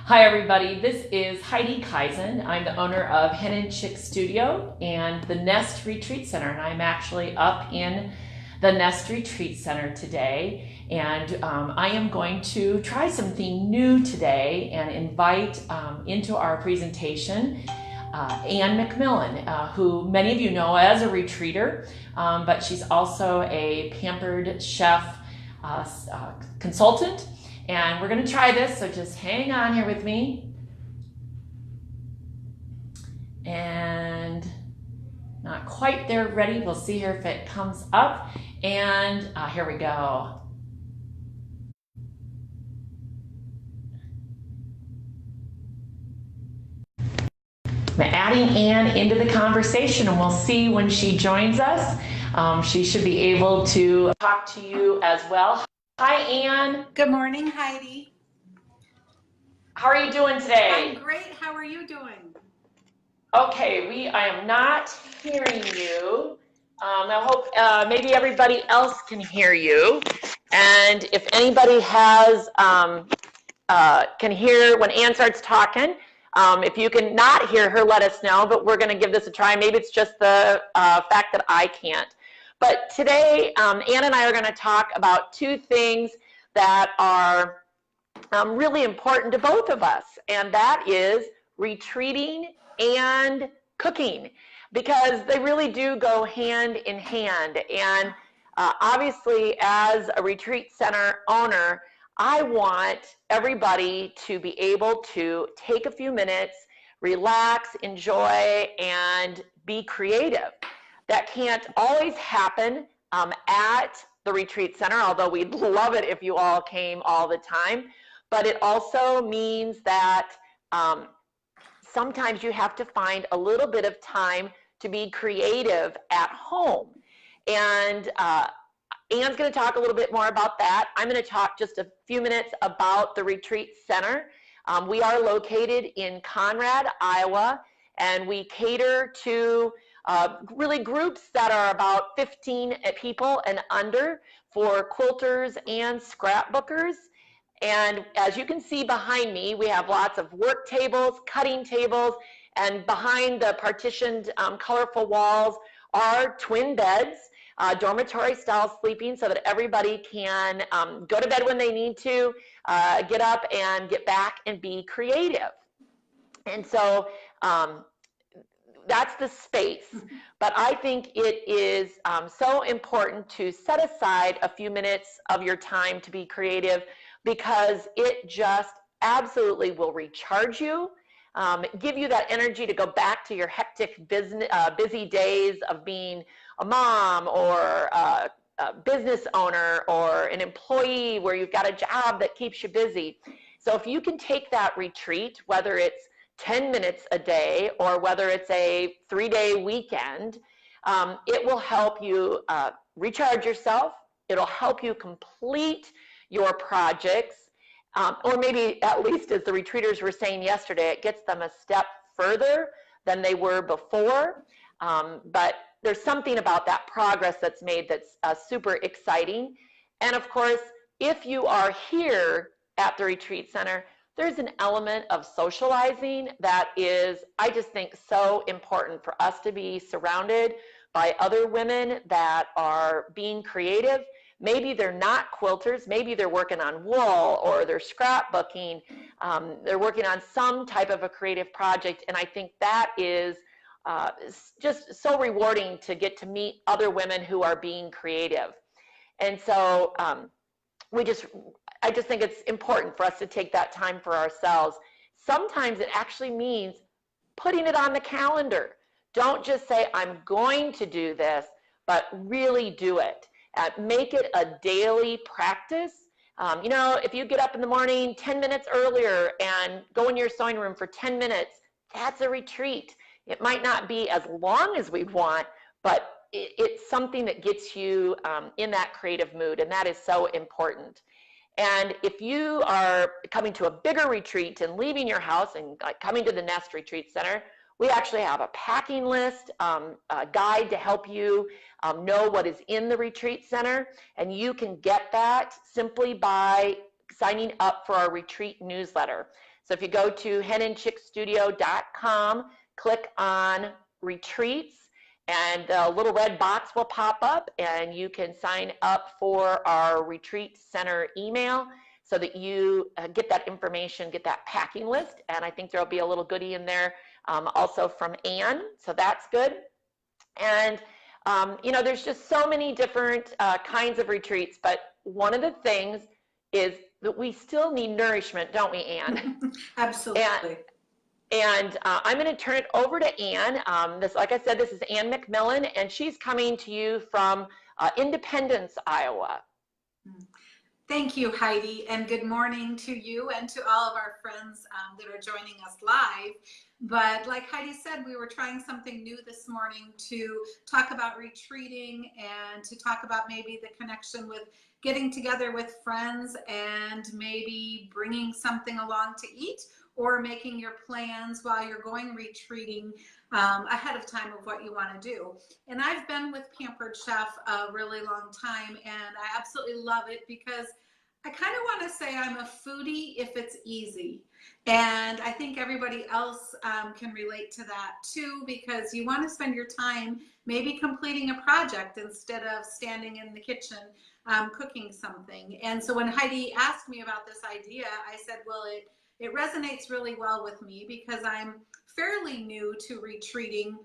Hi everybody, this is Heidi Kaisand. I'm the owner of Hen and Chick Studio and the Nest Retreat Center, and I'm actually up in the Nest Retreat Center today, and I am going to try something new today and invite into our presentation Ann McMillan, who many of you know as a retreater, but she's also a pampered chef consultant. And we're going to try this, so just hang on here with me. And not quite there ready. We'll see here if it comes up. And here we go. I'm adding Ann into the conversation, and we'll see when she joins us. She should be able to talk to you as well. Hi, Ann. Good morning, Heidi. How are you doing today? I'm great. How are you doing? Okay, I am not hearing you. I hope maybe everybody else can hear you. And if anybody has can hear when Ann starts talking, if you can not hear her, let us know. But we're going to give this a try. Maybe it's just the fact that I can't. But today, Ann and I are going to talk about two things that are really important to both of us, and that is retreating and cooking, because they really do go hand in hand. And obviously, as a retreat center owner, I want everybody to be able to take a few minutes, relax, enjoy, and be creative. That can't always happen at the retreat center, although we'd love it if you all came all the time. But it also means that sometimes you have to find a little bit of time to be creative at home. And Ann's going to talk a little bit more about that. I'm going to talk just a few minutes about the retreat center. We are located in Conrad, Iowa, and we cater to really groups that are about 15 people and under for quilters and scrapbookers. And as you can see behind me, we have lots of work tables, cutting tables, and behind the partitioned colorful walls are twin beds, dormitory style sleeping, so that everybody can go to bed when they need to, get up and get back and be creative. And so that's the space. But I think it is so important to set aside a few minutes of your time to be creative, because it just absolutely will recharge you, give you that energy to go back to your hectic busy days of being a mom or a business owner or an employee where you've got a job that keeps you busy. So if you can take that retreat, whether it's 10 minutes a day or whether it's a 3-day weekend, it will help you recharge yourself. It'll help you complete your projects, or maybe at least, as the retreaters were saying yesterday, it gets them a step further than they were before. But there's something about that progress that's made that's super exciting. And of course, if you are here at the retreat center, there's an element of socializing that is, I just think, so important for us to be surrounded by other women that are being creative. Maybe they're not quilters, maybe they're working on wool or they're scrapbooking, they're working on some type of a creative project, and I think that is just so rewarding to get to meet other women who are being creative. And so I just think it's important for us to take that time for ourselves. Sometimes it actually means putting it on the calendar. Don't just say, I'm going to do this, but really do it. Make it a daily practice. You know, if you get up in the morning 10 minutes earlier and go in your sewing room for 10 minutes, that's a retreat. It might not be as long as we want, but it's something that gets you in that creative mood, and that is so important. And if you are coming to a bigger retreat and leaving your house and coming to the Nest Retreat Center, we actually have a packing list, a guide to help you know what is in the retreat center, and you can get that simply by signing up for our retreat newsletter. So if you go to henandchickstudio.com, click on retreats, and a little red box will pop up, and you can sign up for our retreat center email so that you get that information, get that packing list. And I think there'll be a little goodie in there also from Anne, so that's good. And there's just so many different kinds of retreats, but one of the things is that we still need nourishment, don't we, Anne? Absolutely. And I'm going to turn it over to Anne. Like I said, this is Anne McMillan, and she's coming to you from Independence, Iowa. Thank you, Heidi, and good morning to you and to all of our friends that are joining us live. But like Heidi said, we were trying something new this morning to talk about retreating and to talk about maybe the connection with getting together with friends and maybe bringing something along to eat or making your plans while you're going retreating ahead of time of what you want to do. And I've been with Pampered Chef a really long time, and I absolutely love it because I kind of want to say I'm a foodie if it's easy. And I think everybody else can relate to that too, because you want to spend your time maybe completing a project instead of standing in the kitchen cooking something. And so when Heidi asked me about this idea, I said, well, it resonates really well with me because I'm fairly new to retreating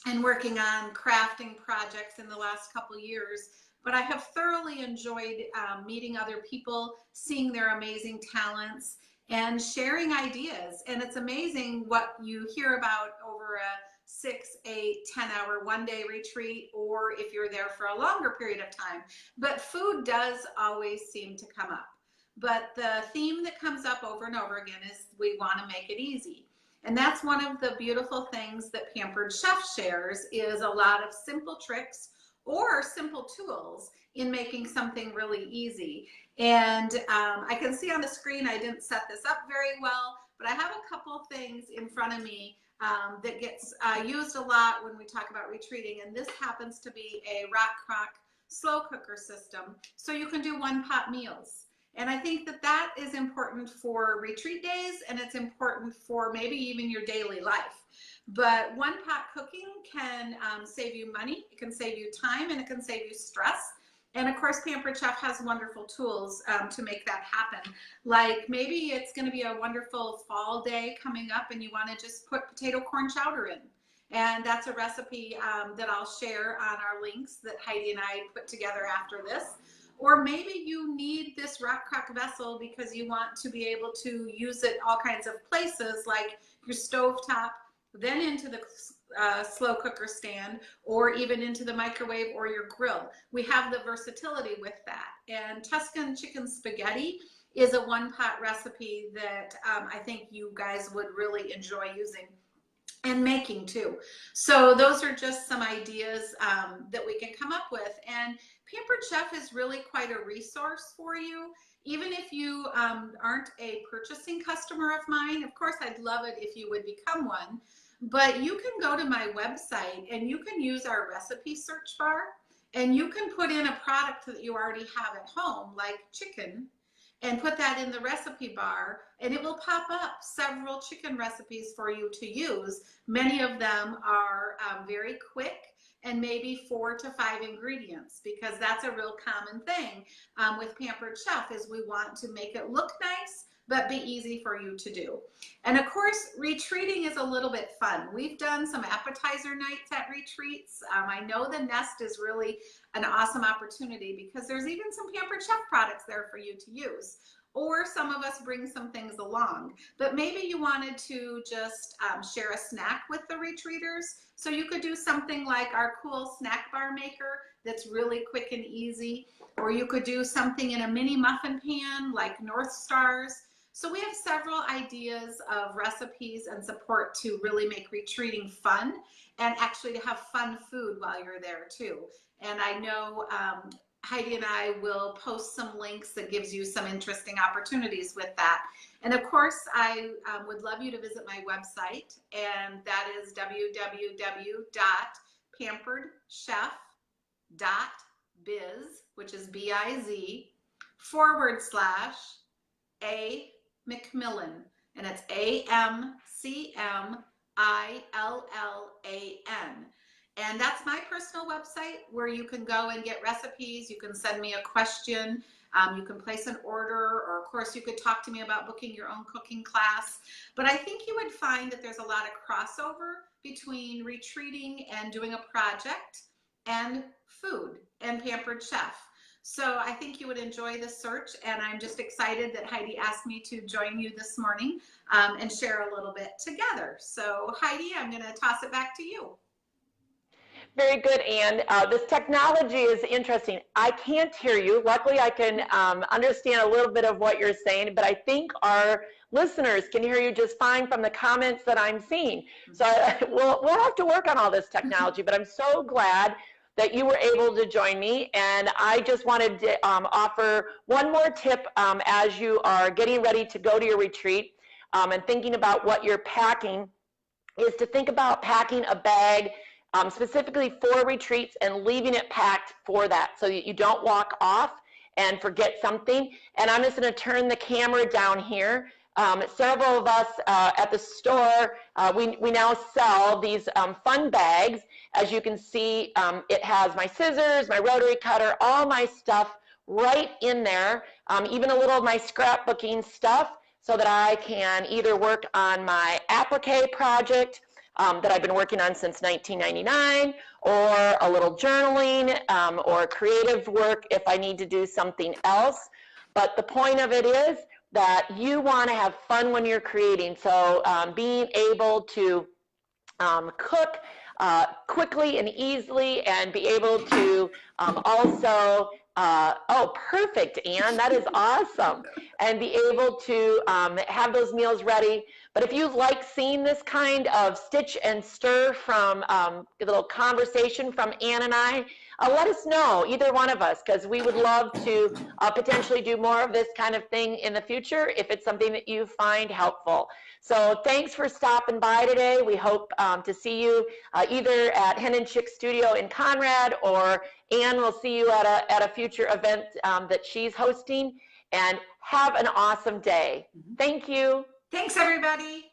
and working on crafting projects in the last couple years. But I have thoroughly enjoyed meeting other people, seeing their amazing talents, and sharing ideas. And it's amazing what you hear about over a 6, 8, 10-hour one-day retreat, or if you're there for a longer period of time. But food does always seem to come up. But the theme that comes up over and over again is we want to make it easy. And that's one of the beautiful things that Pampered Chef shares is a lot of simple tricks or simple tools in making something really easy. And I can see on the screen, I didn't set this up very well, but I have a couple things in front of me that gets used a lot when we talk about retreating. And this happens to be a rock crock slow cooker system. So you can do one-pot meals. And I think that that is important for retreat days, and it's important for maybe even your daily life. But one-pot cooking can save you money, it can save you time, and it can save you stress. And of course, Pampered Chef has wonderful tools to make that happen. Like maybe it's going to be a wonderful fall day coming up and you want to just put potato corn chowder in. And that's a recipe that I'll share on our links that Heidi and I put together after this. Or maybe you need this rock crock vessel because you want to be able to use it all kinds of places, like your stovetop, then into the slow cooker stand, or even into the microwave or your grill. We have the versatility with that. And Tuscan chicken spaghetti is a one-pot recipe that I think you guys would really enjoy using and making too. So those are just some ideas that we can come up with. And Pampered Chef is really quite a resource for you. Even if you aren't a purchasing customer of mine, of course, I'd love it if you would become one. But you can go to my website and you can use our recipe search bar and you can put in a product that you already have at home, like chicken, and put that in the recipe bar, and it will pop up several chicken recipes for you to use. Many of them are very quick and maybe 4 to 5 ingredients, because that's a real common thing with Pampered Chef is we want to make it look nice but be easy for you to do. And of course, retreating is a little bit fun. We've done some appetizer nights at retreats. I know the Nest is really an awesome opportunity because there's even some Pampered Chef products there for you to use. Or some of us bring some things along. But maybe you wanted to just share a snack with the retreaters. So you could do something like our cool snack bar maker that's really quick and easy. Or you could do something in a mini muffin pan like North Stars. So we have several ideas of recipes and support to really make retreating fun and actually to have fun food while you're there too. And I know Heidi and I will post some links that gives you some interesting opportunities with that. And of course, I would love you to visit my website, and that is www.pamperedchef.biz, which is BIZ, / A McMillan, and it's AMCMILLAN. And that's my personal website where you can go and get recipes. You can send me a question. You can place an order, or of course you could talk to me about booking your own cooking class. But I think you would find that there's a lot of crossover between retreating and doing a project and food and Pampered Chef. So I think you would enjoy this search, and I'm just excited that Heidi asked me to join you this morning and share a little bit together. So Heidi, I'm going to toss it back to you. Very good, Ann. This technology is interesting. I can't hear you. Luckily, I can understand a little bit of what you're saying, but I think our listeners can hear you just fine from the comments that I'm seeing. So we'll have to work on all this technology, but I'm so glad that you were able to join me. And I just wanted to offer one more tip as you are getting ready to go to your retreat and thinking about what you're packing, is to think about packing a bag specifically for retreats and leaving it packed for that, so that you don't walk off and forget something. And I'm just going to turn the camera down here. Several of us at the store, we now sell these fun bags. As you can see, it has my scissors, my rotary cutter, all my stuff right in there, even a little of my scrapbooking stuff, so that I can either work on my applique project that I've been working on since 1999, or a little journaling, or creative work if I need to do something else. But the point of it is that you want to have fun when you're creating. So being able to cook quickly and easily, and be able to also, oh, perfect, Ann, that is awesome, and be able to have those meals ready. But if you like seeing this kind of stitch and stir from a little conversation from Ann and I, let us know, either one of us, because we would love to potentially do more of this kind of thing in the future if it's something that you find helpful. So thanks for stopping by today. We hope to see you either at Hen and Chick Studio in Conrad, or Ann will see you at a future event that she's hosting. And have an awesome day. Thank you. Thanks, everybody.